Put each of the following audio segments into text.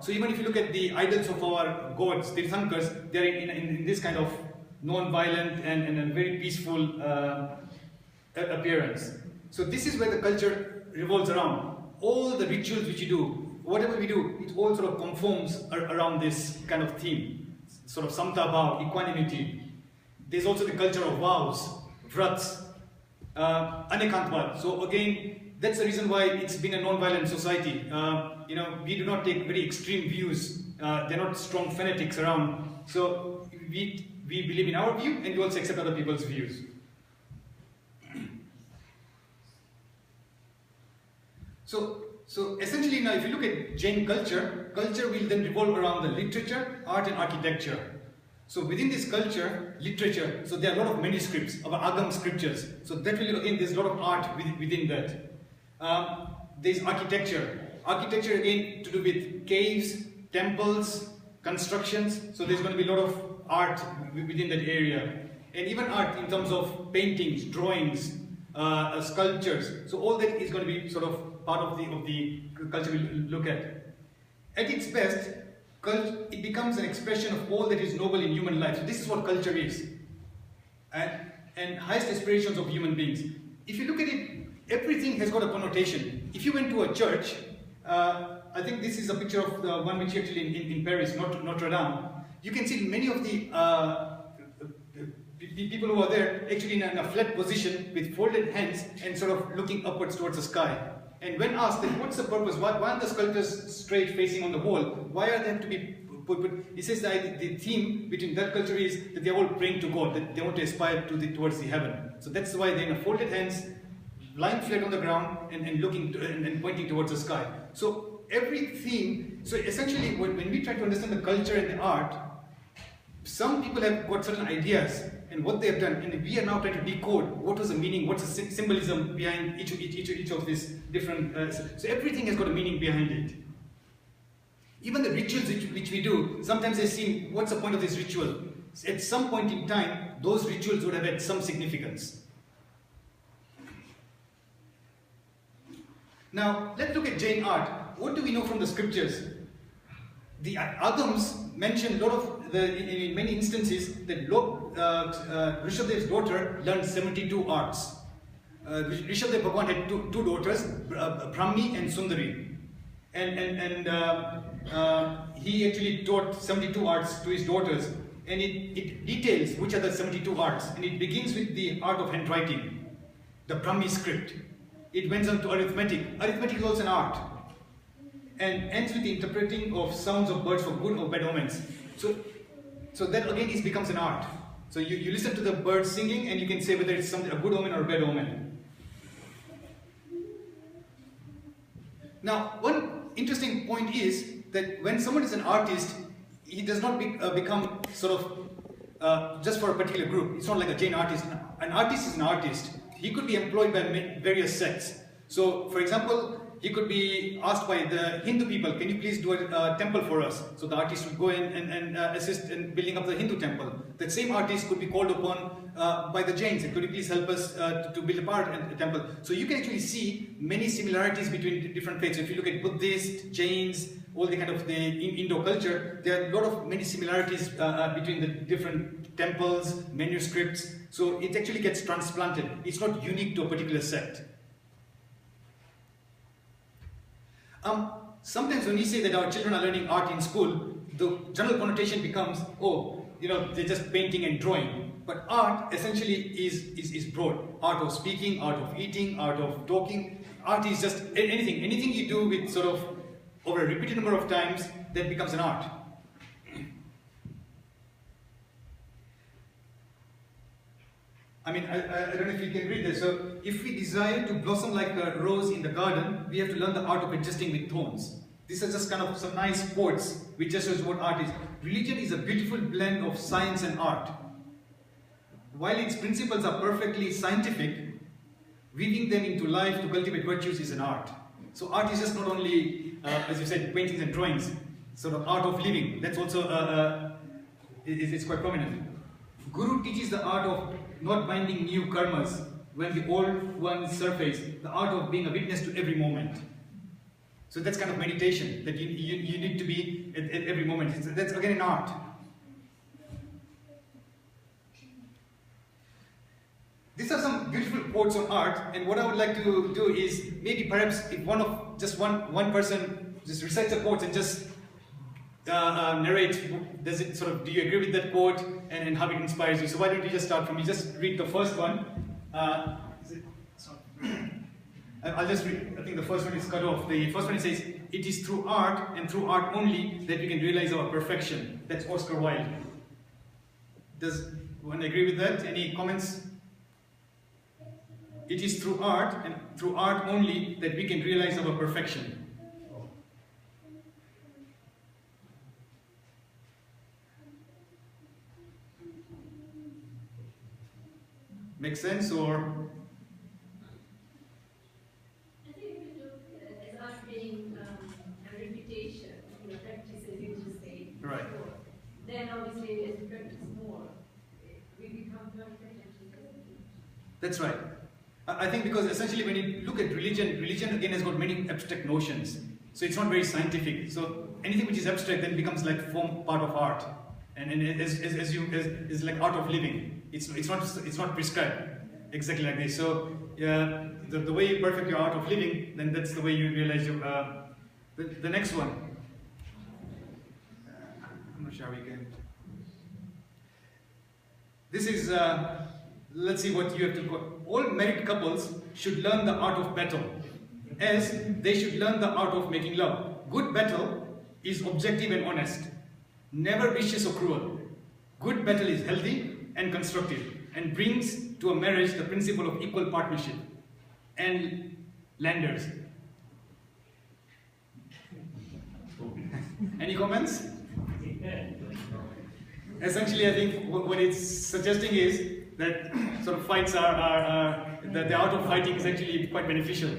So even if you look at the idols of our gods, the Tirthankars, they're in this kind of non-violent and a very peaceful appearance. So this is where the culture revolves around. All the rituals which you do, whatever we do, it all sort of conforms around this kind of theme. Sort of samta bhav, equanimity. There's also the culture of vows, vrats, anekantvad. So again, that's the reason why it's been a non-violent society. We do not take very extreme views. They're not strong fanatics around. So we believe in our view, and we also accept other people's views. So essentially now, if you look at Jain culture, culture will then revolve around the literature, art, and architecture. So within this culture, literature, so there are a lot of manuscripts of Agam scriptures. So that will, again, there's a lot of art within that. There's architecture. Architecture, again, to do with caves, temples, constructions. So there's going to be a lot of art within that area. And even art in terms of paintings, drawings, sculptures. So all that is going to be sort of part of the culture we'll look at. At its best, it becomes an expression of all that is noble in human life. So this is what culture is. And highest aspirations of human beings. If you look at it, everything has got a connotation. If you went to a church, I think this is a picture of the one which actually in Paris, Notre Dame. You can see many of the people who are there actually in a flat position with folded hands and sort of looking upwards towards the sky. And when asked, then what's the purpose? Why aren't the sculptures straight facing on the wall? Why are they have to be put? He says that the theme between that culture is that they're all praying to God, that they want to aspire towards the heaven. So that's why they're in folded hands, lying flat on the ground and looking and pointing towards the sky. So every theme, so essentially when we try to understand the culture and the art, some people have got certain ideas and what they have done, and we are now trying to decode what was the meaning, what's the symbolism behind each of these different. So everything has got a meaning behind it. Even the rituals which we do, sometimes they seem, what's the point of this ritual? At some point in time, those rituals would have had some significance. Now, let's look at Jain art. What do we know from the scriptures? The Agams mention a lot of, in many instances, that Rishabdev's daughter learned 72 arts. Rishabdev Bhagwan had two daughters, Brahmi and Sundari. And he actually taught 72 arts to his daughters. And it details which are the 72 arts. And it begins with the art of handwriting, the Brahmi script. It went on to arithmetic. Arithmetic is also an art. And ends with the interpreting of sounds of birds for good or bad omens. So that again becomes an art. So you listen to the birds singing and you can say whether it's a good omen or a bad omen. Now, one interesting point is that when someone is an artist, he does not become sort of just for a particular group. It's not like a Jain artist. An artist is an artist. He could be employed by various sects. So, for example, he could be asked by the Hindu people, can you please do a temple for us? So the artist would go in and assist in building up the Hindu temple. That same artist could be called upon by the Jains. Could you please help us to build a temple? So you can actually see many similarities between the different faiths. If you look at Buddhists, Jains, all the kind of the Indo culture, there are a lot of many similarities between the different temples, manuscripts. So it actually gets transplanted. It's not unique to a particular sect. Sometimes when we say that our children are learning art in school, the general connotation becomes, oh, they're just painting and drawing. But art essentially is broad. Art of speaking, art of eating, art of talking. Art is just anything. Anything you do with sort of over a repeated number of times, that becomes an art. I mean, I don't know if you can read this. So, if we desire to blossom like a rose in the garden, we have to learn the art of adjusting with thorns. These are just kind of some nice quotes which just shows what art is. Religion is a beautiful blend of science and art. While its principles are perfectly scientific, weaving them into life to cultivate virtues is an art. So art is just not only, as you said, paintings and drawings, sort of art of living. That's also, it's quite prominent. Guru teaches the art of not binding new karmas when the old ones surface, the art of being a witness to every moment. So that's kind of meditation that you need to be at every moment. That's again an art. These are some beautiful quotes on art, and what I would like to do is maybe perhaps if one person just recites a quote and just narrate, do you agree with that quote and how it inspires you? So why don't you just start from me? Just read the first one. I'll just read. I think the first one is cut off. The first one says, "It is through art and through art only that we can realize our perfection." That's Oscar Wilde. Does one agree with that? Any comments? It is through art and through art only that we can realize our perfection. Make sense or? I think if you look at art being a repetition, practice as you just said, right. Before, then obviously as you practice more, we become perfect. That's right. I think because essentially when you look at religion, religion again has got many abstract notions. So it's not very scientific. So anything which is abstract then becomes like part of art. And is like art of living. It's not prescribed exactly like this. So the way you perfect your art of living, then that's the way you realize your the next one. I'm not sure we can. This is let's see what you have to go. All married couples should learn the art of battle, as they should learn the art of making love. Good battle is objective and honest, never vicious or cruel. Good battle is healthy and constructive, and brings to a marriage the principle of equal partnership. And Landers. Any comments? Essentially, I think what it's suggesting is that sort of fights that the art of fighting is actually quite beneficial.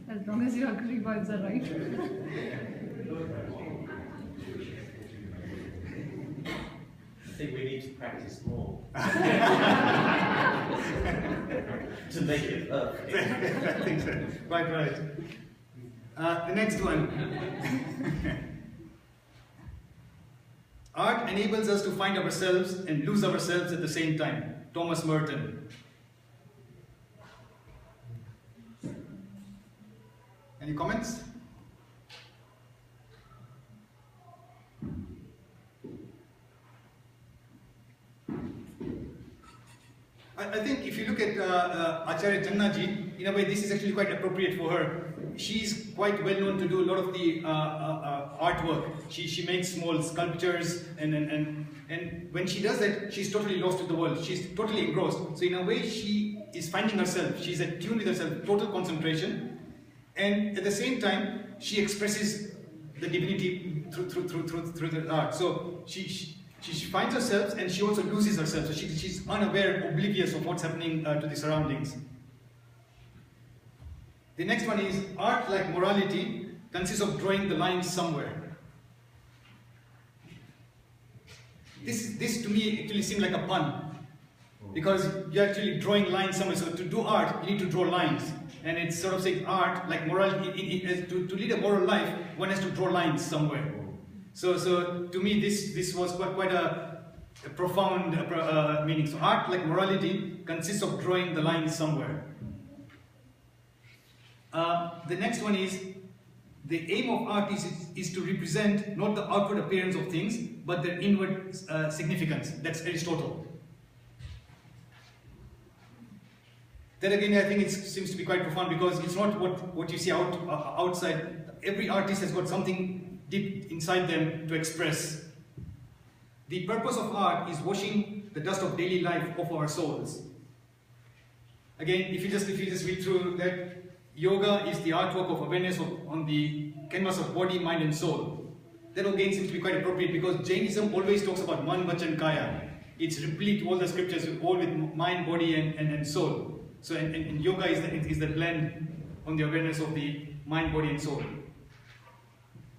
As long as your agree vibes are right. I think we need to practice more to make it perfect. I think so. Quite right. The next one. Art enables us to find ourselves and lose ourselves at the same time. Thomas Merton. Any comments? I think if you look at Acharya Jannaji, in a way this is actually quite appropriate for her. She's quite well known to do a lot of the artwork. She makes small sculptures, and when she does that, she's totally lost with the world. She's totally engrossed. So in a way, she is finding herself. She's at tune with herself, total concentration, and at the same time, she expresses the divinity through the art. So she finds herself, and she also loses herself. So she's unaware, oblivious of what's happening to the surroundings. The next one is, art, like morality, consists of drawing the lines somewhere. This to me actually seemed like a pun, because you're actually drawing lines somewhere. So to do art, you need to draw lines. And it's sort of saying art, like morality, to lead a moral life, one has to draw lines somewhere. So to me, this was quite a profound meaning. So art, like morality, consists of drawing the lines somewhere. The next one is, the aim of art is to represent not the outward appearance of things, but their inward significance. That's Aristotle. That again, I think it seems to be quite profound, because it's not what you see outside. Every artist has got something deep inside them to express. The purpose of art is washing the dust of daily life off our souls. Again, if you just read through that, yoga is the artwork of awareness on the canvas of body, mind and soul. That again seems to be quite appropriate, because Jainism always talks about man, vachan, kaya. It's replete, all the scriptures, all with mind, body and soul. So and yoga is the blend on the awareness of the mind, body and soul.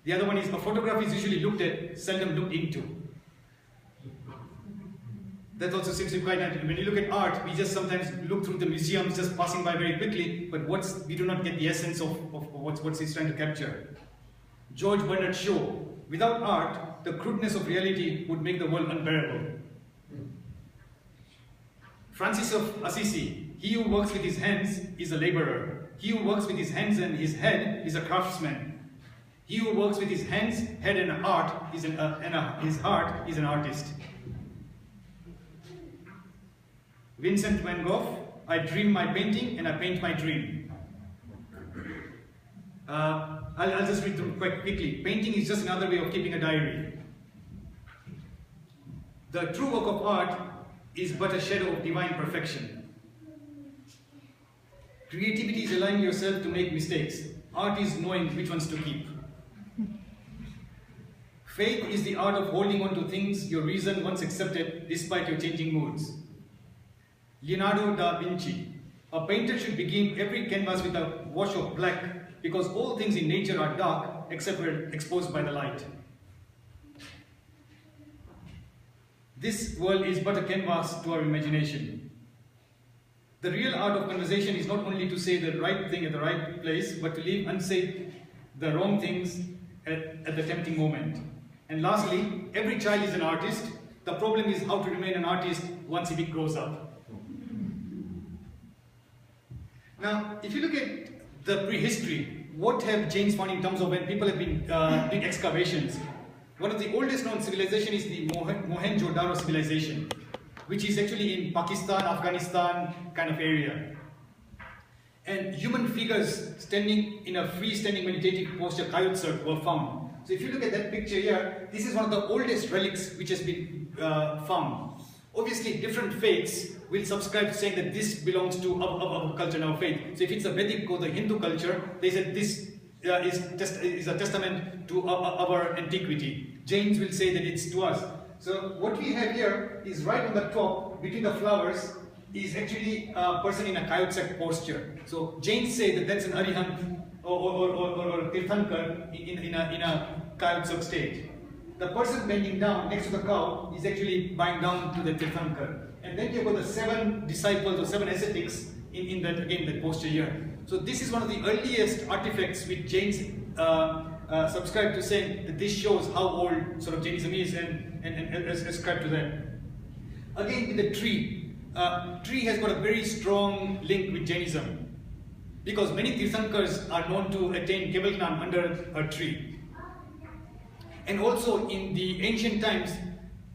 The other one is, a photograph is usually looked at, seldom looked into. That also seems to be quite nice. When you look at art, we just sometimes look through the museums just passing by very quickly, but we do not get the essence of what he's trying to capture. George Bernard Shaw, without art, the crudeness of reality would make the world unbearable. Francis of Assisi, he who works with his hands is a laborer. He who works with his hands and his head is a craftsman. He who works with his hands, head and his heart is an artist. Vincent van Gogh, I dream my painting and I paint my dream. I'll just read through quite quickly. Painting is just another way of keeping a diary. The true work of art is but a shadow of divine perfection. Creativity is allowing yourself to make mistakes. Art is knowing which ones to keep. Faith is the art of holding on to things your reason once accepted despite your changing moods. Leonardo da Vinci, a painter should begin every canvas with a wash of black because all things in nature are dark except when exposed by the light. This world is but a canvas to our imagination. The real art of conversation is not only to say the right thing at the right place, but to leave unsaid the wrong things at the tempting moment. And lastly, every child is an artist. The problem is how to remain an artist once he grows up. Now, if you look at the prehistory, what have Jains found in terms of when people have been doing excavations? One of the oldest known civilization is the Mohenjo-Daro civilization, which is actually in Pakistan, Afghanistan kind of area. And human figures standing in a freestanding meditative posture, Kayutsert, were found. So if you look at that picture here, this is one of the oldest relics which has been found. Obviously, different faiths will subscribe to saying that this belongs to our culture and our faith. So if it's a Vedic or the Hindu culture, they said this is a testament to our antiquity. Jains will say that it's to us. So what we have here is right on the top, between the flowers, is actually a person in a Kayutsek posture. So Jains say that that's an Arihant or Tirthankar in a Kayutsek state. The person bending down next to the cow is actually bowing down to the Tirthankar. And then you've got the 7 disciples or 7 ascetics in that, again, that posture here. So this is one of the earliest artifacts which Jains subscribe to, saying that this shows how old sort of Jainism is and ascribe to that. Again, with the tree. Tree has got a very strong link with Jainism, because many Tirthankars are known to attain Kevalgnan under a tree. And also in the ancient times,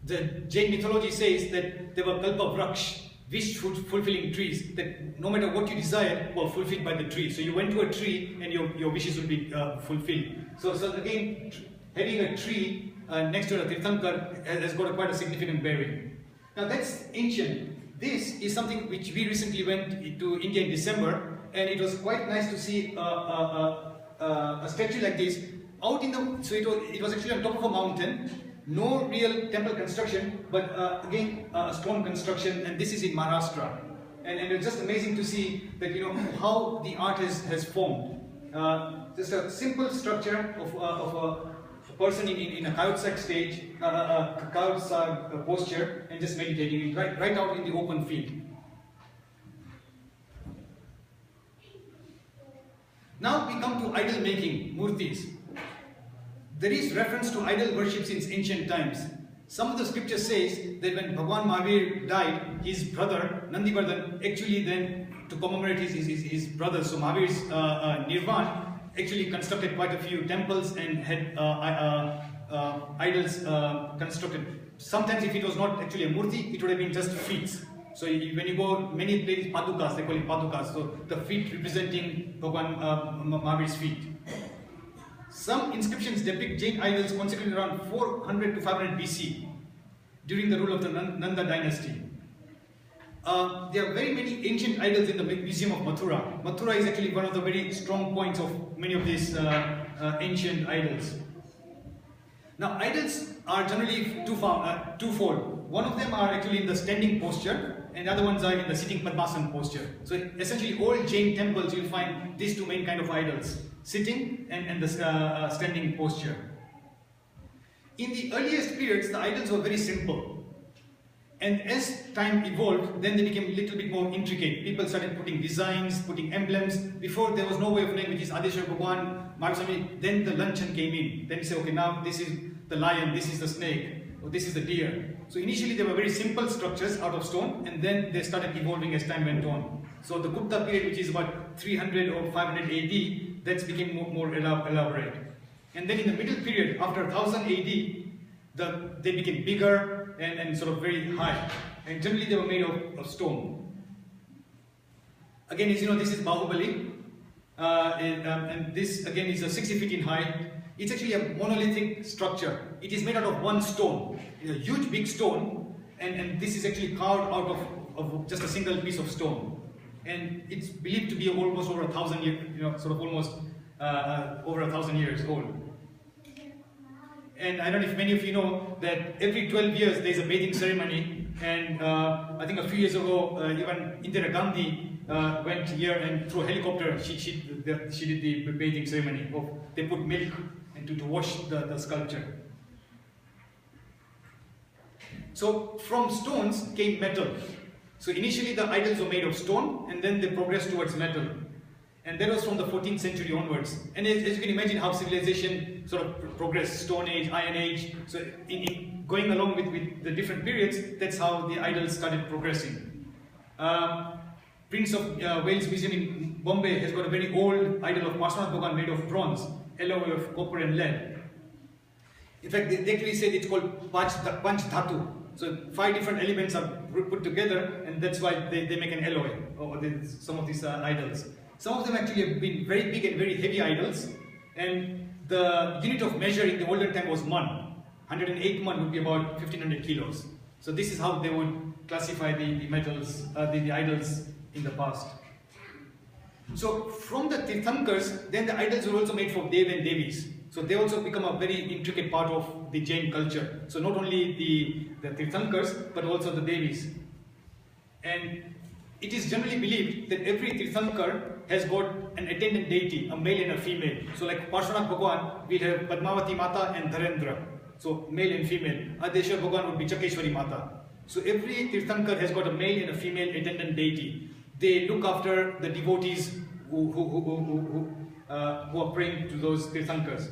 the Jain mythology says that there were Kalpa Vraksh, wish-fulfilling trees, that no matter what you desired were fulfilled by the tree. So you went to a tree and your wishes would be fulfilled. So again, having a tree next to a Tirthankar has got quite a significant bearing. Now that's ancient. This is something which we recently went to India in December, and it was quite nice to see a statue like this out in the. So it was actually on top of a mountain. No real temple construction, but again stone construction, and this is in Maharashtra. And it's just amazing to see that, you know, how the art has formed. Just a simple structure of a person in a Kayutsek stage, Kayutsek posture, and just meditating right out in the open field. Now we come to idol making, murtis. There is reference to idol worship since ancient times. Some of the scripture says that when Bhagwan Mahavir died, his brother Nandivardhan actually then, to commemorate his brother, so Mahavir's Nirvan, actually constructed quite a few temples and had idols constructed. Sometimes if it was not actually a murti, it would have been just feet. So when you go many places, padukas, they call it padukas, so the feet representing Bhagwan Mahavir's feet. Some inscriptions depict Jain idols consecrated around 400 to 500 BC during the rule of the Nanda dynasty. There are very many ancient idols in the Museum of Mathura. Mathura is actually one of the very strong points of many of these ancient idols. Now, idols are generally twofold. One of them are actually in the standing posture, and the other ones are in the sitting Padmasana posture. So essentially all Jain temples you'll find these two main kind of idols, sitting and the standing posture. In the earliest periods, the idols were very simple. And as time evolved, then they became a little bit more intricate. People started putting designs, putting emblems. Before there was no way of knowing which is Adeshwar Bhagwan, Marusami. Then the lanchan came in. Then you say, okay, now this is the lion, this is the snake, or this is the deer. So initially they were very simple structures out of stone, and then they started evolving as time went on. So the Gupta period, which is about 300 or 500 AD, that's became more elaborate. And then in the middle period, after 1000 AD, they became bigger and sort of very high. And generally they were made of stone. Again, as you know, this is Bahubali. And this again is a 60 feet in height. It's actually a monolithic structure. It is made out of one stone. It's a huge big stone. And this is actually carved out of just a single piece of stone. And it's believed to be almost over 1,000 years, sort of almost over 1,000 years old. And I don't know if many of you know that every 12 years there's a bathing ceremony. And I think a few years ago, even Indira Gandhi went here and through a helicopter, she did the bathing ceremony. They put milk and to wash the sculpture. So from stones came metal. So initially the idols were made of stone, and then they progressed towards metal. And that was from the 14th century onwards. And as you can imagine how civilization sort of progressed, Stone Age, Iron Age. So in going along with the different periods, that's how the idols started progressing. Prince of Wales Museum in Bombay has got a very old idol of Parshvanath Bhagwan made of bronze, alloy of copper and lead. In fact, they actually said it's called Panch Dhatu. So 5 different elements are put together, and that's why they make an alloy, or some of these idols. Some of them actually have been very big and very heavy idols, and the unit of measure in the olden time was mun. 108 mun would be about 1500 kilos. So this is how they would classify the metals, the idols in the past. So from the Tirthankars, then the idols were also made for Dev and Devis. So they also become a very intricate part of the Jain culture. So not only the Tirthankars, but also the Devis. And it is generally believed that every Tirthankar has got an attendant deity, a male and a female. So like Parshvanath Bhagwan, we'll have Padmavati Mata and Dharendra. So male and female. Adeshwar Bhagwan would be Chakeshwari Mata. So every Tirthankar has got a male and a female attendant deity. They look after the devotees who are praying to those Tirthankars.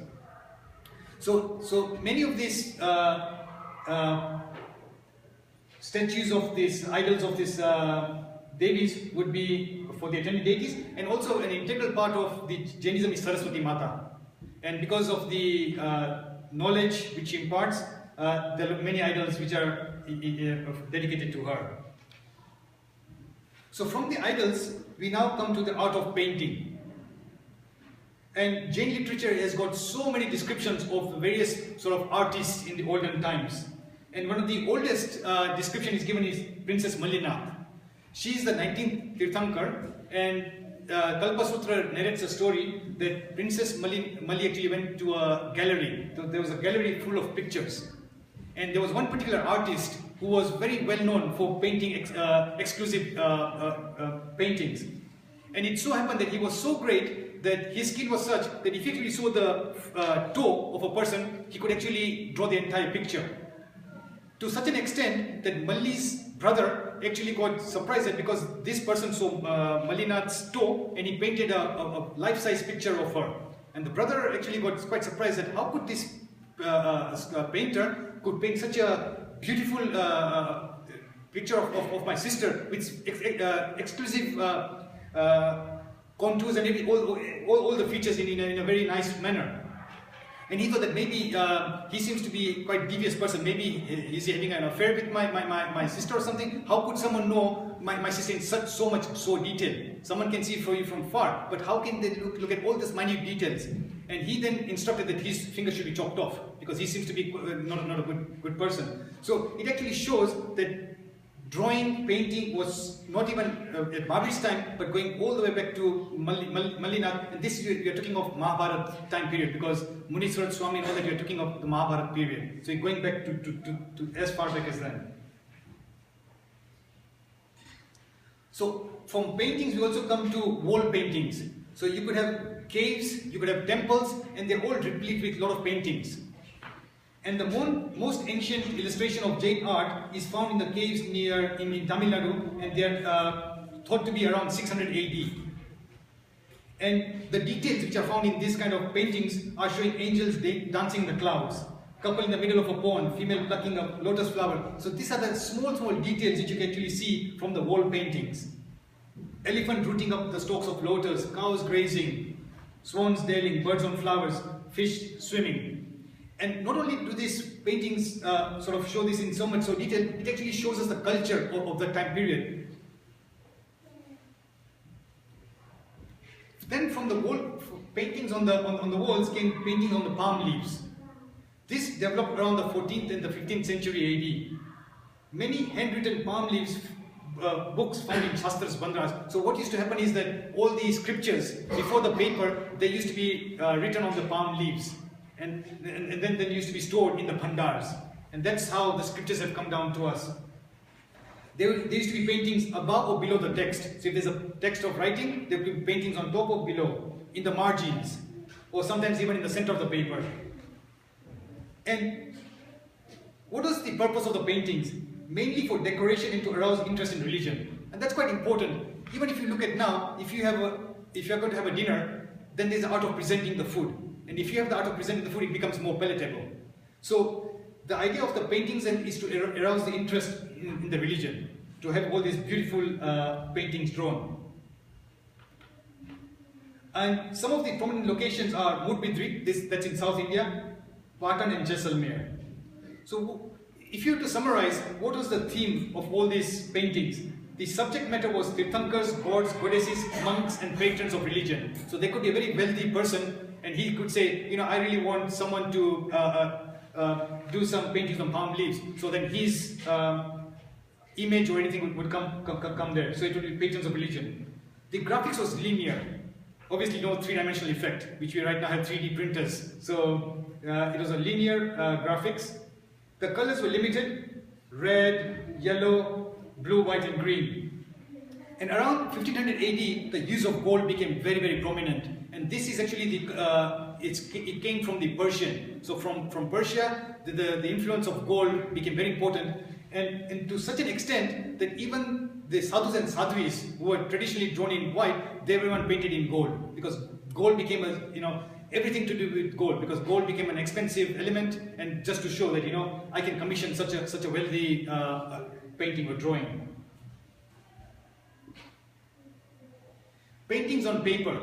So many of these statues of these idols of these Devis would be for the attendant deities, and also an integral part of the Jainism is Saraswati Mata. And because of the knowledge which she imparts, there are many idols which are dedicated to her. So from the idols, we now come to the art of painting. And Jain literature has got so many descriptions of various sort of artists in the olden times. And one of the oldest description is given is Princess Mallinath. She is the 19th Tirthankar, and Kalpasutra narrates a story that Princess Malli actually went to a gallery. So there was a gallery full of pictures. And there was one particular artist who was very well known for painting exclusive paintings. And it so happened that he was so great that his skill was such that if he actually saw the toe of a person, he could actually draw the entire picture. To such an extent that Malli's brother actually got surprised that because this person saw Mallinath's toe and he painted a life-size picture of her. And the brother actually got quite surprised that how could this painter could paint such a beautiful picture of my sister with exclusive contours and all the features in a very nice manner. And he thought that maybe he seems to be quite devious person. Maybe he's having an affair with my sister or something. How could someone know my sister in so detailed? Someone can see for you from far, but how can they look at all these minute details? And he then instructed that his finger should be chopped off because he seems to be not a good person. So it actually shows that drawing, painting was not even at Mahaviri's time, but going all the way back to Mallinath. And this we are talking of Mahabharata time period because Muniswarat Swami and all that we are talking of the Mahabharata period. So going back to as far back as then. So from paintings we also come to wall paintings. So you could have caves, you could have temples, and they're all replete with a lot of paintings. And the most ancient illustration of Jain art is found in the caves in Tamil Nadu, and they are thought to be around 600 AD. And the details which are found in this kind of paintings are showing angels dancing in the clouds, couple in the middle of a pond, female plucking a lotus flower. So these are the small details which you can actually see from the wall paintings. Elephant rooting up the stalks of lotus, cows grazing, swans sailing, birds on flowers, fish swimming. And not only do these paintings sort of show this in so much detail, it actually shows us the culture of the time period. Then from the wall paintings on the walls came paintings on the palm leaves. This developed around the 14th and the 15th century AD. Many handwritten palm leaves books found in Shastras, Bandras. So what used to happen is that all these scriptures before the paper, they used to be written on the palm leaves. And then they used to be stored in the bhandars. And that's how the scriptures have come down to us. There used to be paintings above or below the text. So if there's a text of writing, there will be paintings on top or below, in the margins, or sometimes even in the center of the paper. And what was the purpose of the paintings? Mainly for decoration and to arouse interest in religion. And that's quite important. Even if you look at now, if you're going to have a dinner, then there's the art of presenting the food. And if you have the art of presenting the food, it becomes more palatable. So the idea of the paintings then is to arouse the interest in the religion, to have all these beautiful paintings drawn. And some of the prominent locations are Mudbidri, that's in South India, Patan and Jaisalmer. So if you were to summarize, what was the theme of all these paintings? The subject matter was Tirthankars, gods, goddesses, monks and patrons of religion. So they could be a very wealthy person and he could say, you know, I really want someone to do some paintings on palm leaves. So then his image or anything would come there. So it would be patrons of religion. The graphics was linear. Obviously no three-dimensional effect, which we right now have 3D printers. So it was a linear graphics. The colors were limited: red, yellow, blue, white and green. And around 1500 AD, the use of gold became very, very prominent. And this is actually it came from the Persian. So from Persia, the influence of gold became very important. And to such an extent that even the sadhus and sadhvis who were traditionally drawn in white, they were painted in gold, because gold became everything to do with gold, because gold became an expensive element, and just to show that I can commission such a wealthy painting or drawing. Paintings on paper.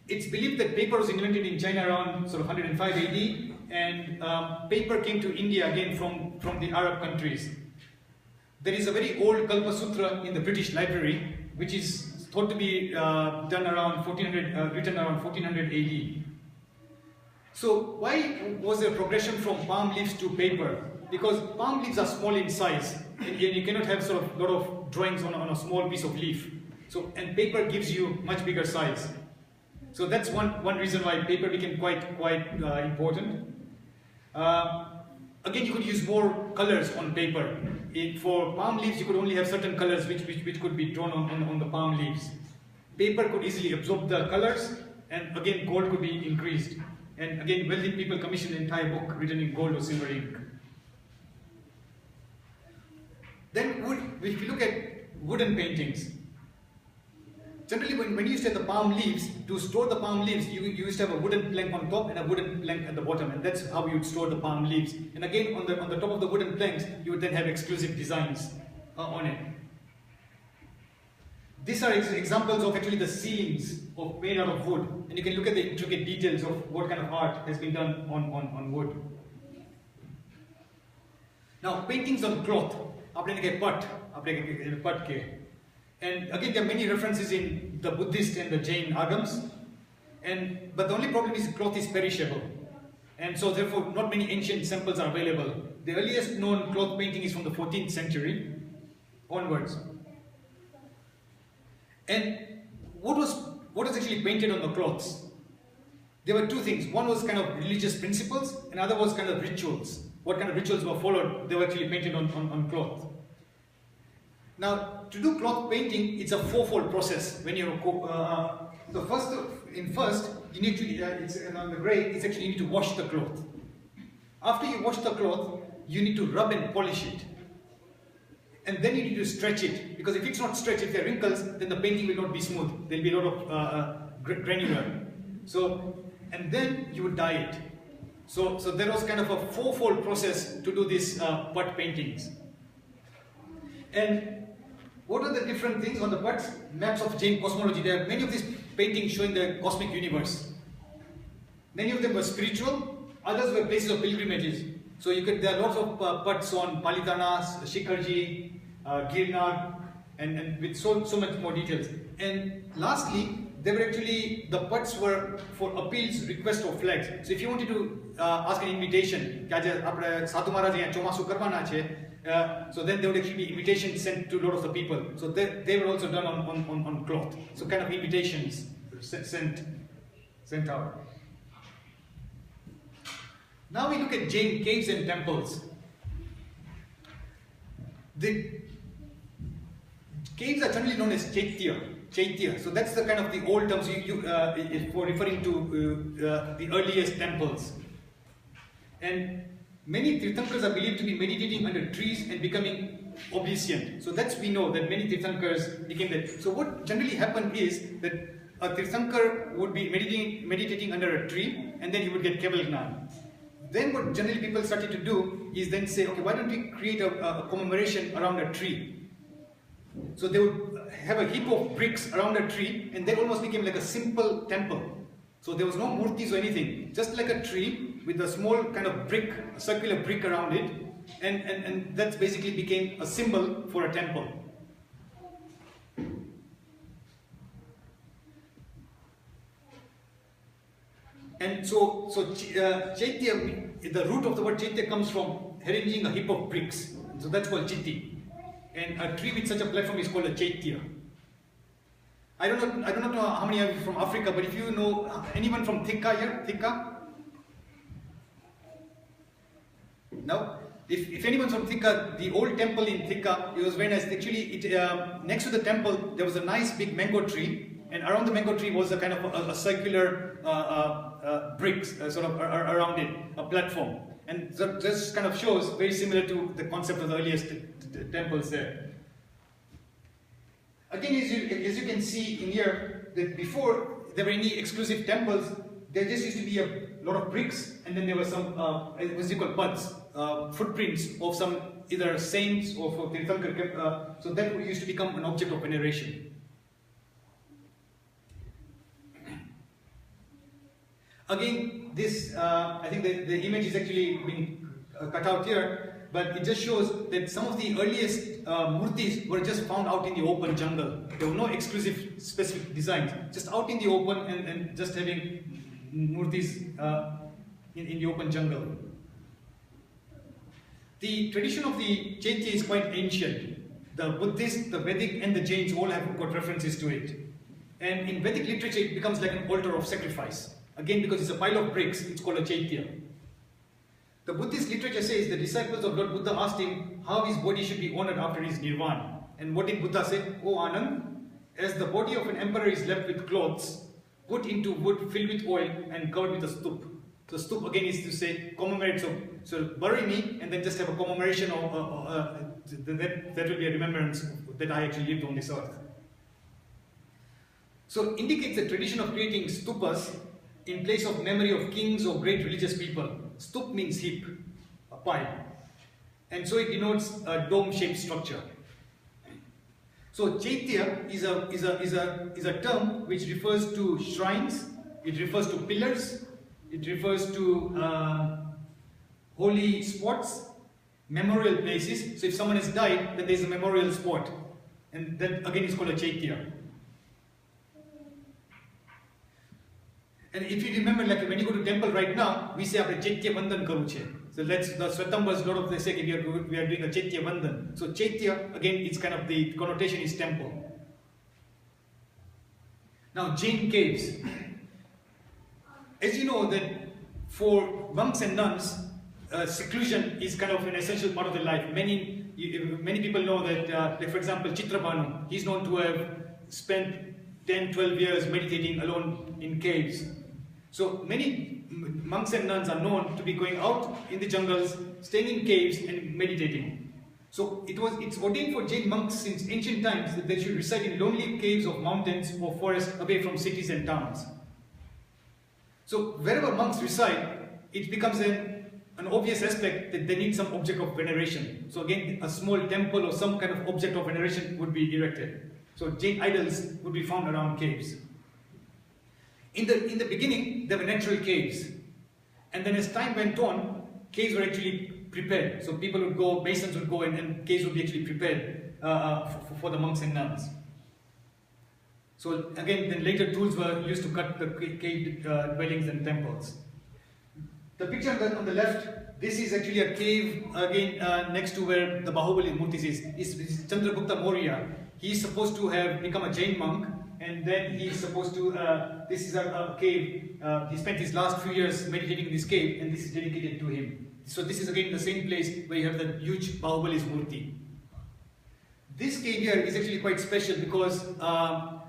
It's believed that paper was invented in China around sort of 105 AD, and paper came to India again from the Arab countries. There is a very old Kalpa Sutra in the British Library, which is thought to be written around 1400 AD. So why was there progression from palm leaves to paper? Because palm leaves are small in size, and you cannot have sort of a lot of drawings on a small piece of leaf. So, and paper gives you much bigger size. So that's one reason why paper became quite important. Again, you could use more colors on paper. For palm leaves, you could only have certain colors which could be drawn on the palm leaves. Paper could easily absorb the colors, and again, gold could be increased. And again, wealthy people commissioned an entire book written in gold or silver ink. Then wood, if you look at wooden paintings, generally when you used to have the palm leaves, to store the palm leaves, you used to have a wooden plank on top and a wooden plank at the bottom, and that's how you would store the palm leaves. And again, on the top of the wooden planks, you would then have exclusive designs on it. These are examples of actually the ceilings made out of wood, and you can look at the intricate details of what kind of art has been done on wood. Now, paintings on cloth. And again, there are many references in the Buddhist and the Jain agams, but the only problem is cloth is perishable, and so therefore not many ancient samples are available. The earliest known cloth painting is from the 14th century onwards. And what was actually painted on the cloths? There were two things. One was kind of religious principles, and other was kind of rituals. What kind of rituals were followed, they were actually painted on cloth. Now, to do cloth painting, it's a fourfold process. When you first, you need to on the gray, it's actually you need to wash the cloth. After you wash the cloth, you need to rub and polish it. And then you need to stretch it, because if it's not stretched, if there are wrinkles, then the painting will not be smooth. There will be a lot of granular. So, and then you would dye it. So there was kind of a fourfold process to do these putt paintings. And what are the different things on the putts? Maps of Jain cosmology. There are many of these paintings showing the cosmic universe. Many of them were spiritual, others were places of pilgrimages. So there are lots of putts on Palitana, Shikharji, Girnar, and with so much more details. And lastly, they were actually, the putts were for appeals, request or flags. So if you wanted to ask an invitation, so then there would actually be invitations sent to a lot of the people. So they were also done on cloth. So kind of invitations sent out. Now we look at Jain caves and temples. The caves are generally known as Chaitya. So that's the kind of the old terms for referring to the earliest temples. And many Tirthankars are believed to be meditating under trees and becoming obescient. So that's, we know that many Tirthankars became that. So what generally happened is that a Tirthankar would be meditating under a tree, and then he would get Keval Gnan. Then what generally people started to do is then say, okay, why don't we create a commemoration around a tree? So they would have a heap of bricks around a tree, and they almost became like a simple temple. So there was no murtis or anything, just like a tree with a small kind of brick, a circular brick around it, and that basically became a symbol for a temple. And so Chaitya, the root of the word Chaitya comes from arranging a heap of bricks. So that's called Chitti. And a tree with such a platform is called a Chaitya. I do not know how many of you from Africa, but if you know anyone from Thika here, Thika? No? If anyone's from Thika, the old temple in Thika, it was very nice. Actually, next to the temple, there was a nice big mango tree, and around the mango tree was a kind of a circular bricks sort of around it, a platform. And so this kind of shows very similar to the concept of the earliest temples there. Again, as you can see in here, that before there were any exclusive temples, there just used to be a lot of bricks, and then there were some, what's it called, buds, footprints of some either saints or for Tirthankar, so that used to become an object of veneration. Again, this, I think the image is actually being cut out here, but it just shows that some of the earliest murtis were just found out in the open jungle. There were no exclusive specific designs, just out in the open and just having murtis in the open jungle. The tradition of the Chaitya is quite ancient. The Buddhists, the Vedic and the Jains all have got references to it. And in Vedic literature it becomes like an altar of sacrifice. Again, because it's a pile of bricks, it's called a Chaitya. The Buddhist literature says the disciples of Lord Buddha asked him how his body should be honored after his nirvana. And what did Buddha say? Oh Anand, as the body of an emperor is left with clothes, put into wood filled with oil and covered with a stup. So stup again is to say commemorate, so bury me and then just have a commemoration of, that will be a remembrance that I actually lived on this earth. So indicates the tradition of creating stupas in place of memory of kings or great religious people. Stup means heap, a pile. And so it denotes a dome-shaped structure. So Chaitya is a term which refers to shrines, it refers to pillars, it refers to holy spots, memorial places. So if someone has died, then there is a memorial spot. And that again is called a Chaitya. And if you remember, like when you go to temple right now, we say આપણે Chaitya Vandan કરું છે. So let's, the Svetambas, lot of they say we are doing a Chaitya Vandan. So Chaitya, again, it's kind of the connotation is temple. Now Jain caves. As you know that for monks and nuns, seclusion is kind of an essential part of their life. Many people know that, like for example, Chitrabhanu, he's known to have spent 10-12 years meditating alone in caves. So many monks and nuns are known to be going out in the jungles, staying in caves and meditating. So it's ordained for Jain monks since ancient times that they should reside in lonely caves of mountains or forests away from cities and towns. So wherever monks reside, it becomes an obvious aspect that they need some object of veneration. So again, a small temple or some kind of object of veneration would be erected. So Jain idols would be found around caves. In the beginning, there were natural caves. And then as time went on, caves were actually prepared. So people would go, masons would go, and caves would be actually prepared for the monks and nuns. So again, then later tools were used to cut the cave dwellings and temples. The picture on the left, this is actually a cave again next to where the Bahubali Murtis is. It's Chandragupta Maurya. He's supposed to have become a Jain monk, and then he's supposed to, this is a cave, he spent his last few years meditating in this cave, and this is dedicated to him. So this is again the same place where you have the huge Bahubali's Murti. This cave here is actually quite special because Acharya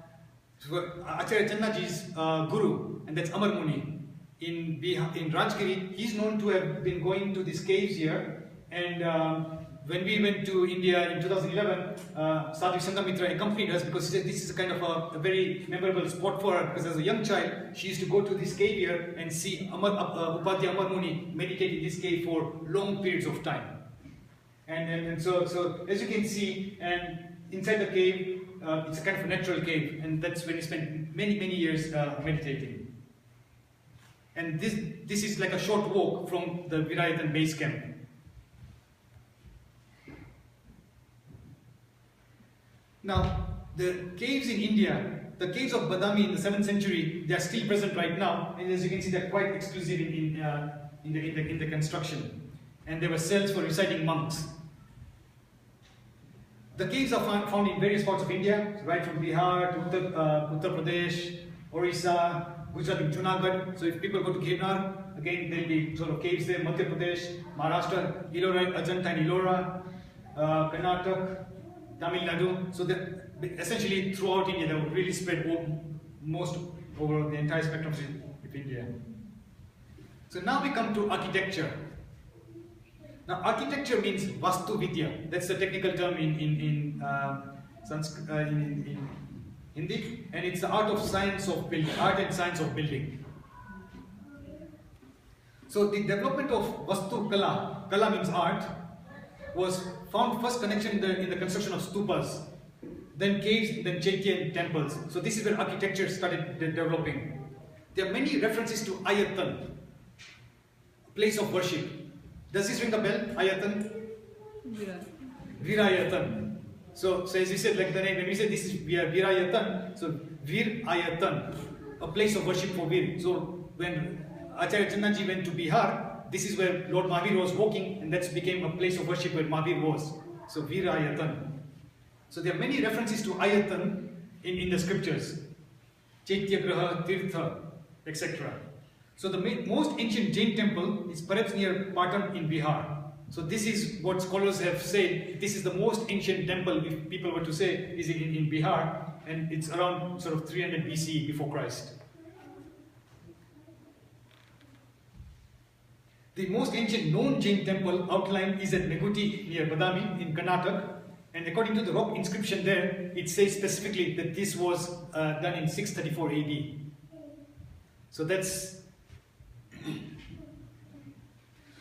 Channaji's guru, and that's Amar Muni, in Rajgiri, he's known to have been going to these caves here, and when we went to India in 2011, Sadhvi Sangamitra accompanied us because she said this is a kind of a very memorable spot for her, because as a young child, she used to go to this cave here and see Upadhyaya Amar Muni meditate in this cave for long periods of time. And so as you can see, and inside the cave, it's a kind of a natural cave, and that's when he spent many years meditating. And this is like a short walk from the Virayatan base camp. Now, the caves in India, the caves of Badami in the 7th century, they are still present right now, and as you can see, they're quite exclusive in the construction. And there were cells for residing monks. The caves are found in various parts of India, right from Bihar to Uttar Pradesh, Orissa, Gujarat and Junagadh. So if people go to Girnar, again there'll be sort of caves there, Madhya Pradesh, Maharashtra, Ellora, Ajanta and Ellora, Karnataka, Tamil Nadu. So essentially throughout India, they were really spread most over the entire spectrum of India. So now we come to architecture. Now architecture means Vastu Vidya. That's the technical term in Hindi, and it's the art and science of building. So the development of Vastu Kala means art, was found first connection in the construction of stupas, then caves, then chaitya and temples. So this is where architecture started developing. There are many references to Ayatan, place of worship. Does this ring a bell? Ayatan? Virayatan. So as you said, like the name, when we say this is Virayatan, so Vir Ayatan, a place of worship for Vir. So when Acharya Channaji went to Bihar, this is where Lord Mahavir was walking, and that became a place of worship where Mahavir was. So Vir Ayatan. So there are many references to Ayatan in the scriptures. Chaitya Graha, Tirtha, etc. So the most ancient Jain temple is perhaps near Patan in Bihar. So this is what scholars have said, this is the most ancient temple, if people were to say, is in Bihar, and it's around sort of 300 BCE before Christ. The most ancient known Jain temple outline is at Neguti near Badami in Karnataka, and according to the rock inscription there, it says specifically that this was done in 634 AD. So that's...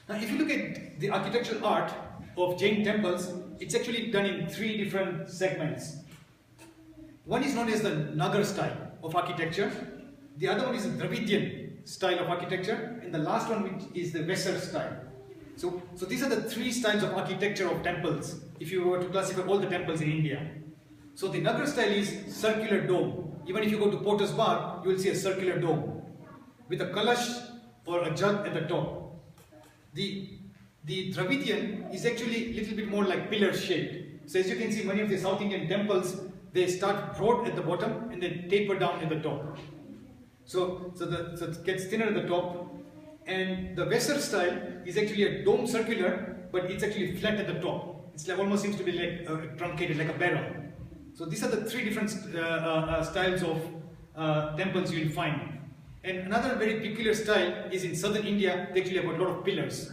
Now if you look at the architectural art of Jain temples, it's actually done in 3 different segments. One is known as the Nagar style of architecture, the other one is the Dravidian style of architecture, and the last one which is the Vesar style. So these are the 3 styles of architecture of temples, if you were to classify all the temples in India. So the Nagar style is circular dome. Even if you go to Potter's Bar, you will see a circular dome with a kalash or a jug at the top. The Dravidian is actually a little bit more like pillar shaped. So as you can see, many of the South Indian temples, they start broad at the bottom and then taper down at the top. So it gets thinner at the top. And the Vesar style is actually a dome circular, but it's actually flat at the top. It's like almost seems to be like truncated, like a barrel. So these are the 3 different styles of temples you'll find. And another very peculiar style is in southern India, they actually have a lot of pillars.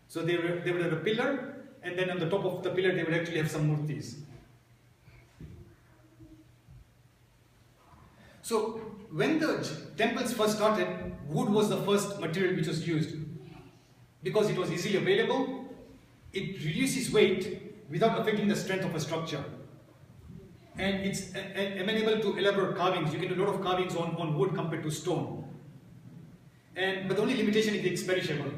So they would have a pillar, and then on the top of the pillar they would actually have some murtis. So when the temples first started, wood was the first material which was used. Because it was easily available, it reduces weight without affecting the strength of a structure. And it's amenable to elaborate carvings. You can do a lot of carvings on wood compared to stone. But the only limitation is it's perishable.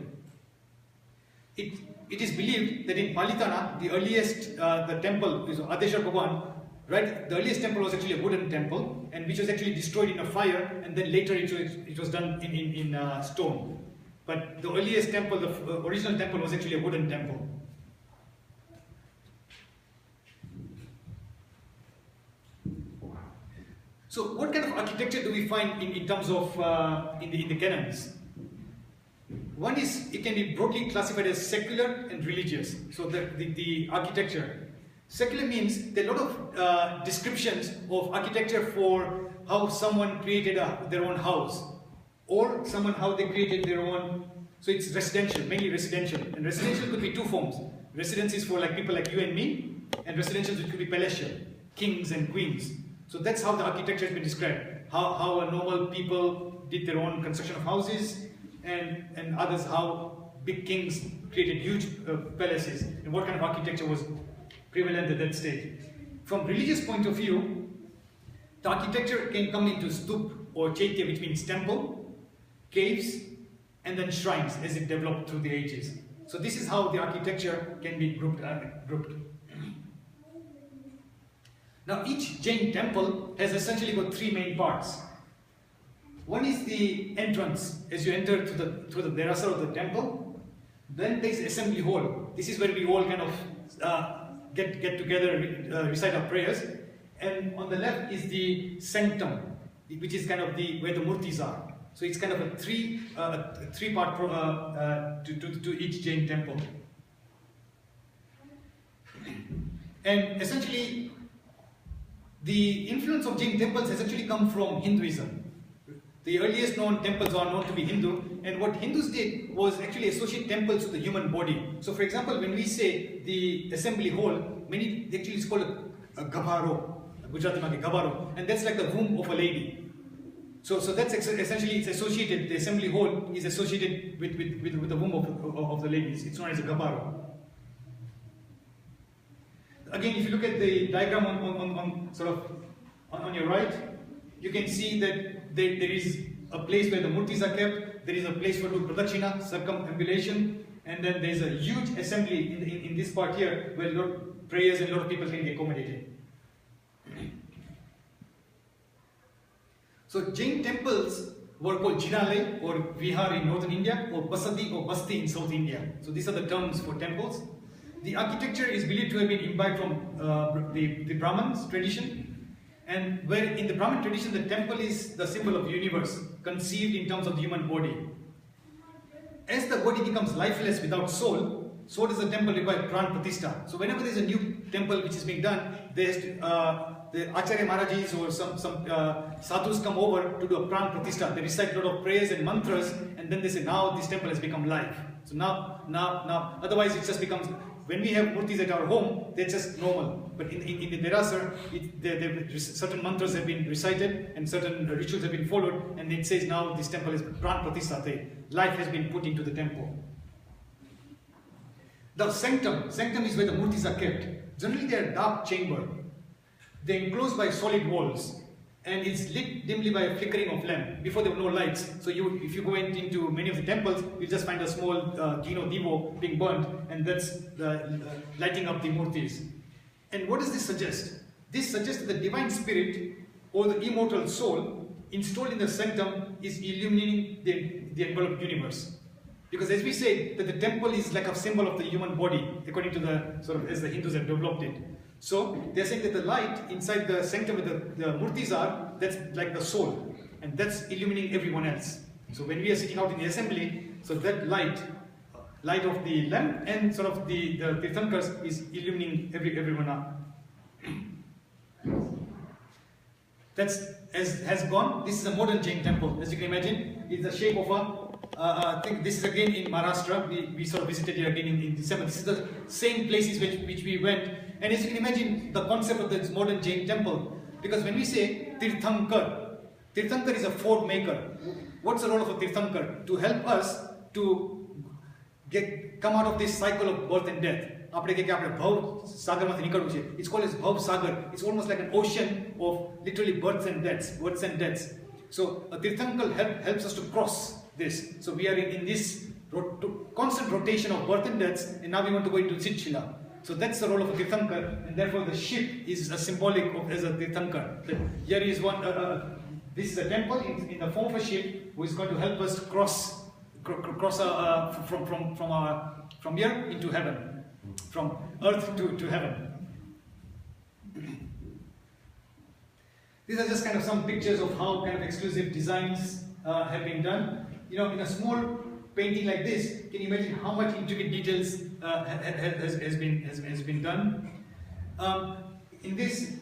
It is believed that in Palitana, the earliest the temple is Adeshwar Bhagwan, right? The earliest temple was actually a wooden temple, and which was actually destroyed in a fire, and then later it was done in stone. But the earliest temple, the original temple, was actually a wooden temple. So what kind of architecture do we find in terms of in the canons? One is, it can be broadly classified as secular and religious. So the architecture. Secular means there are a lot of descriptions of architecture for how someone created their own house, or how they created their own. So it's residential, mainly residential. And residential could be two forms. Residences for like people like you and me, and residential which could be palatial, kings and queens. So that's how the architecture has been described. How a normal people did their own construction of houses, and others how big kings created huge palaces, and what kind of architecture was prevalent at that stage. From religious point of view, the architecture can come into stup or chaitya, which means temple, caves, and then shrines as it developed through the ages. So this is how the architecture can be grouped. Now each Jain temple has essentially got three main parts. One is the entrance as you enter through the derasa of the temple. Then there is assembly hall. This is where we all kind of get together, recite our prayers. And on the left is the sanctum, which is kind of where the murtis are. So it's kind of a three-part to each Jain temple. And essentially, the influence of Jain temples has actually come from Hinduism. The earliest known temples are known to be Hindu, and what Hindus did was actually associate temples with the human body. So for example, when we say the assembly hall, many actually it's called a gabaro, Gujarati magi gabaro, and that's like the womb of a lady. So that's essentially, it's associated, the assembly hall is associated with the womb of the ladies. It's known as a gabaro. Again, if you look at the diagram on your right, you can see that there is a place where the murtis are kept, there is a place for pradakshina, circumambulation, and then there is a huge assembly in this part here where a lot of prayers and a lot of people can be accommodated. So Jain temples were called Jinale or Vihar in northern India, or Basadi or Basti in south India. So these are the terms for temples. The architecture is believed to have been imbibed from the Brahmins tradition. And where in the Brahmin tradition, the temple is the symbol of the universe, conceived in terms of the human body. As the body becomes lifeless without soul, so does the temple require pran pratishtha. So whenever there is a new temple which is being done, there's the Acharya Maharajis or some sadhus come over to do a pran pratishtha. They recite a lot of prayers and mantras, and then they say, now this temple has become live. So now, otherwise it just becomes, when we have murtis at our home, they're just normal. But in the derasa, certain mantras have been recited and certain rituals have been followed, and it says now this temple is pran pratisthate. Life has been put into the temple. The sanctum is where the murtis are kept. Generally they are dark chamber. They are enclosed by solid walls, and it's lit dimly by a flickering of lamp. Before there were no lights, so if you go into many of the temples, you just find a small divo being burnt, and that's lighting up the murtis. And what does this suggest? This suggests that the divine spirit or the immortal soul installed in the sanctum is illuminating the enveloped universe. Because as we say, that the temple is like a symbol of the human body, according to the as the Hindus have developed it. So they're saying that the light inside the sanctum where the murtis are, that's like the soul, and that's illuminating everyone else. So when we are sitting out in the assembly, so that light of the lamp and the Tirthankars is illuminating everyone up. has gone. This is a modern Jain temple, as you can imagine. It's the shape of I think this is again in Maharashtra. We sort of visited here again in December. This is the same places which we went. And as you can imagine, the concept of this modern Jain temple, because when we say Tirthankar, Tirthankar is a fort maker. What's the role of a Tirthankar? To help us to come out of this cycle of birth and death. It's called as Bhav Sagar. It's almost like an ocean of literally births and deaths. So a Tirthankar helps us to cross this. So we are in this constant rotation of birth and deaths, and now we want to go into Siddhila. So that's the role of a Tirthankar, and therefore the ship is a symbolic of as a Tirthankar. Here is one. This is a temple in the form of a ship who is going to help us cross from here into heaven, from earth to heaven. These are just kind of some pictures of how kind of exclusive designs have been done. You know, in a small painting like this, can you imagine how much intricate details has been done? In this,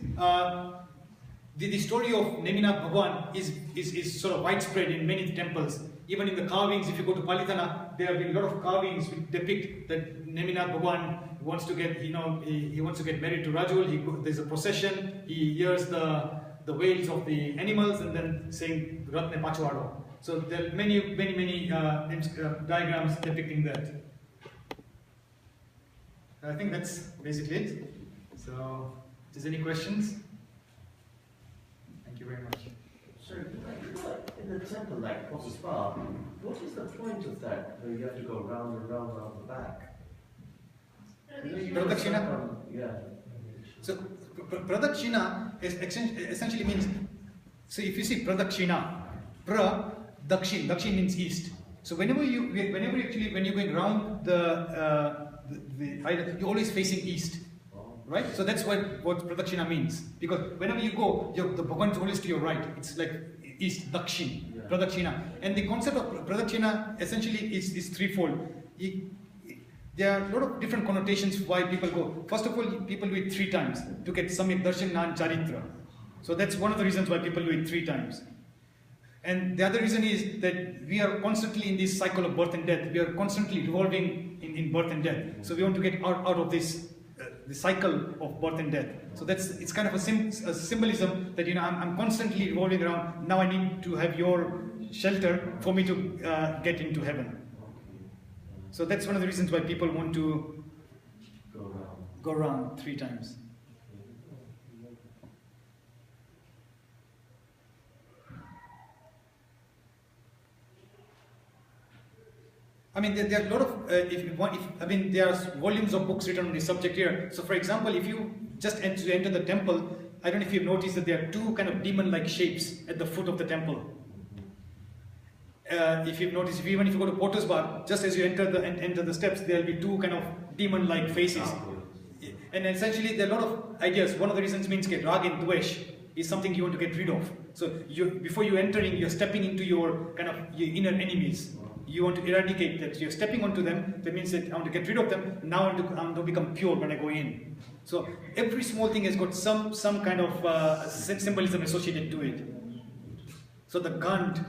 the story of Neminath Bhagwan is sort of widespread in many temples. Even in the carvings, if you go to Palitana, there have been a lot of carvings which depict that Neminath Bhagwan wants to get, he wants to get married to Rajul. There's a procession. He hears the wails of the animals and then saying Ratne Pachuado. So there are many diagrams depicting that. I think that's basically it. So, if there's any questions? Thank you very much. Sorry, in the temple like Potter's Bar, what is the point of that where you have to go round and round the back? Pradakshina? Yeah. So, Pradakshina essentially means, so if you see Pradakshina, Dakshin means east. So whenever you're going around the island, you're always facing east. Right? So that's what Pradakshina means. Because whenever you go, the Bhagwan is always to your right. It's like east, Dakshin, yeah. Pradakshina. And the concept of Pradakshina essentially is threefold. There are a lot of different connotations why people go. First of all, people do it 3 times to get Samyak Darshan, Jnana, Charitra. So that's one of the reasons why people do it 3 times. And the other reason is that we are constantly in this cycle of birth and death. We are constantly revolving in birth and death. So we want to get out of this the cycle of birth and death. So it's kind of a symbolism that I'm constantly revolving around. Now I need to have your shelter for me to get into heaven. So that's one of the reasons why people want to go around 3 times. I mean, there are a lot of, there are volumes of books written on this subject here. So for example, if you just enter the temple, I don't know if you've noticed that there are 2 kind of demon-like shapes at the foot of the temple. If you've noticed, even if you go to Potter's Bar, just as you enter the steps, there will be 2 kind of demon-like faces. And essentially, there are a lot of ideas. One of the reasons means Rag and Dvesh is something you want to get rid of. So before you entering, you're stepping into your inner enemies. You want to eradicate that. You're stepping onto them. That means that I want to get rid of them. Now I want to become pure when I go in. So every small thing has got some kind of symbolism associated to it. So the Gand,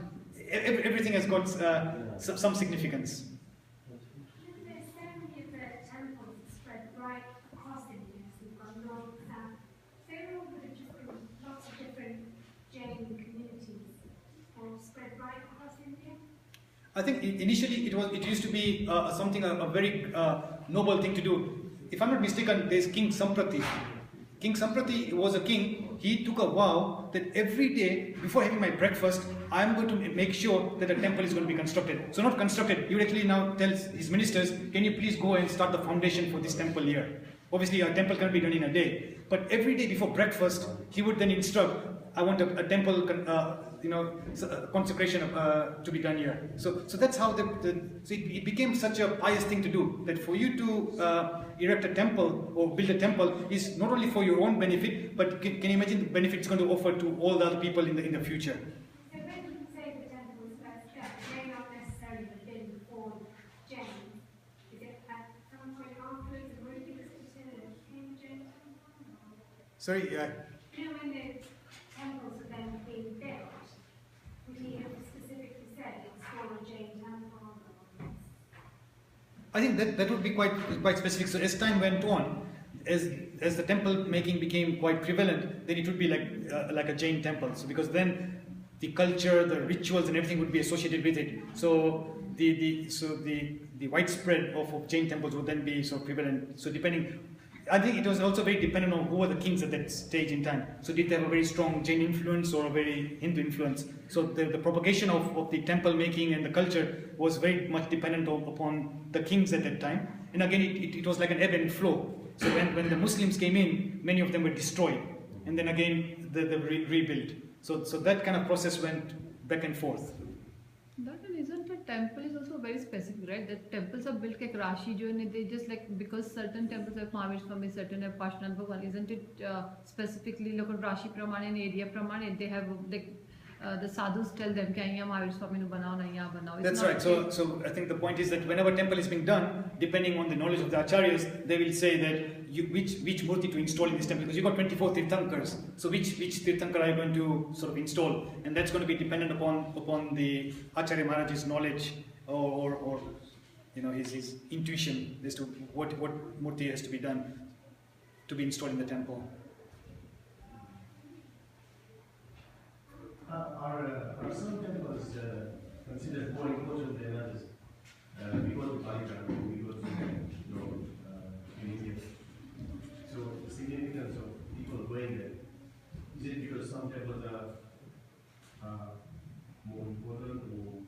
everything has got some significance. There's so many of the temples spread right across India. So you've got north, south. So all would have just been lots of different Jain communities spread right across India. I think initially it used to be a very noble thing to do. If I'm not mistaken, there's King Samprati. King Samprati was a king. He took a vow that every day before having my breakfast, I'm going to make sure that a temple is going to be constructed. So not constructed, he would actually now tell his ministers, can you please go and start the foundation for this temple here. Obviously a temple can't be done in a day. But every day before breakfast, he would then instruct, I want a temple consecration to be done here. So that's how it became such a pious thing to do, that for you to erect a temple or build a temple is not only for your own benefit, but can you imagine the benefit it's going to offer to all the other people in the future. So when you say the temple was first built, it may not necessarily have been before Jain. Is it at some point afterwards, or when it was considered a king Jain temple? Sorry, You know, when the temples were then I think that would be quite specific. So as time went on, as the temple making became quite prevalent, then it would be like a Jain temple. So because then the culture, the rituals, and everything would be associated with it. So the widespread of Jain temples would then be so prevalent. So depending, I think it was also very dependent on who were the kings at that stage in time. So did they have a very strong Jain influence or a very Hindu influence? So the propagation of the temple making and the culture was very much dependent upon the kings at that time. And again, it was like an ebb and flow. So when the Muslims came in, many of them were destroyed. And then again, they rebuilt. So that kind of process went back and forth. That isn't a temple is also very specific, right? The temples are built like Rashi, they just like, because certain temples have Mahavir Swami, certain have Pashnan Bhagwan, isn't it specifically look at Rashi Pramane and area Pramane, they have like the sadhus tell them कि यहाँ Mahavir Swami nu banao na यहाँ banao. That's right. So I think the point is that whenever temple is being done, depending on the knowledge of the acharyas, they will say that which murti to install in this temple, because you've got 24 tirthankars. So which tirthankar are you going to sort of install, and that's going to be dependent upon the acharya Maharaj's knowledge or his intuition as to what murti has to be done to be installed in the temple. Are some temples considered more important than others? We go to Kalika, we go to India. So the significance of people going there, is it because some temples are more important, or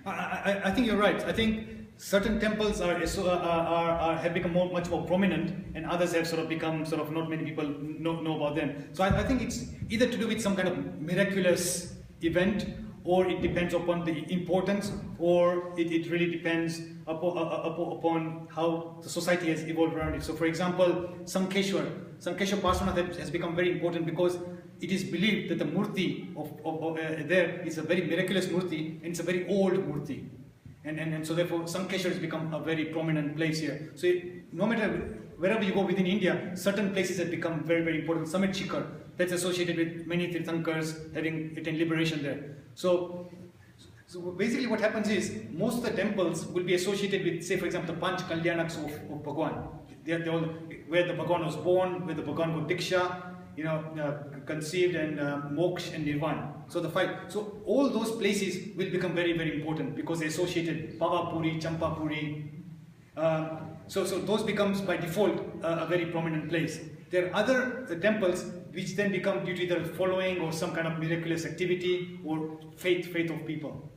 I think you're right. I think certain temples have become much more prominent, and others have sort of become not many people know about them. So I think it's either to do with some kind of miraculous event, or it depends upon the importance, or it really depends upon how the society has evolved around it. So for example, Sankeshwar Parshvanath has become very important because it is believed that the murti there is a very miraculous murti, and it's a very old murti. And so therefore Sankeshwar has become a very prominent place here. So no matter wherever you go within India, certain places have become very, very important. Summit Shikhar, that's associated with many tirthankars having attained liberation there. So basically what happens is, most of the temples will be associated with, say for example, the Panch Kalyanaks of Bhagwan. They're all where the Bhagwan was born, where the Bhagwan got Diksha, conceived, and moksha and nirvana. So all those places will become very, very important because they're associated Pavapuri, Champapuri. So those becomes by default a very prominent place. There are other temples which then become due to either following or some kind of miraculous activity or faith of people.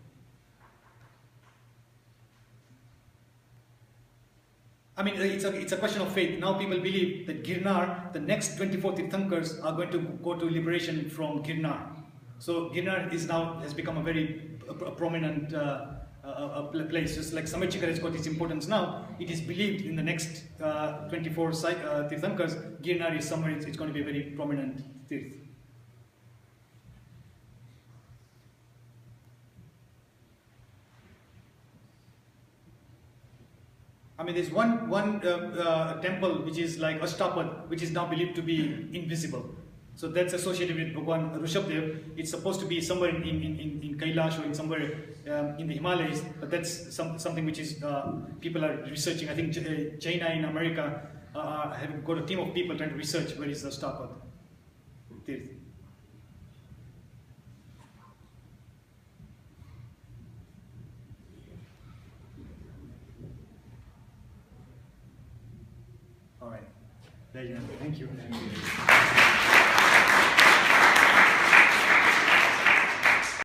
I mean, it's a question of faith. Now people believe that Girnar, the next 24 tirthankars are going to go to liberation from Girnar. So Girnar has become a very prominent place. Just like Summit Shikhar has got its importance now, it is believed in the next 24 tirthankars, Girnar is somewhere, it's going to be a very prominent tirth. I mean, there's one temple which is like Ashtapad, which is now believed to be invisible. So that's associated with Bhagwan Rishabhdev. It's supposed to be somewhere in Kailash or in somewhere in the Himalayas, but that's something which is people are researching. I think China in America have got a team of people trying to research where is the Ashtapad Tirth. All right. There you go. Thank you.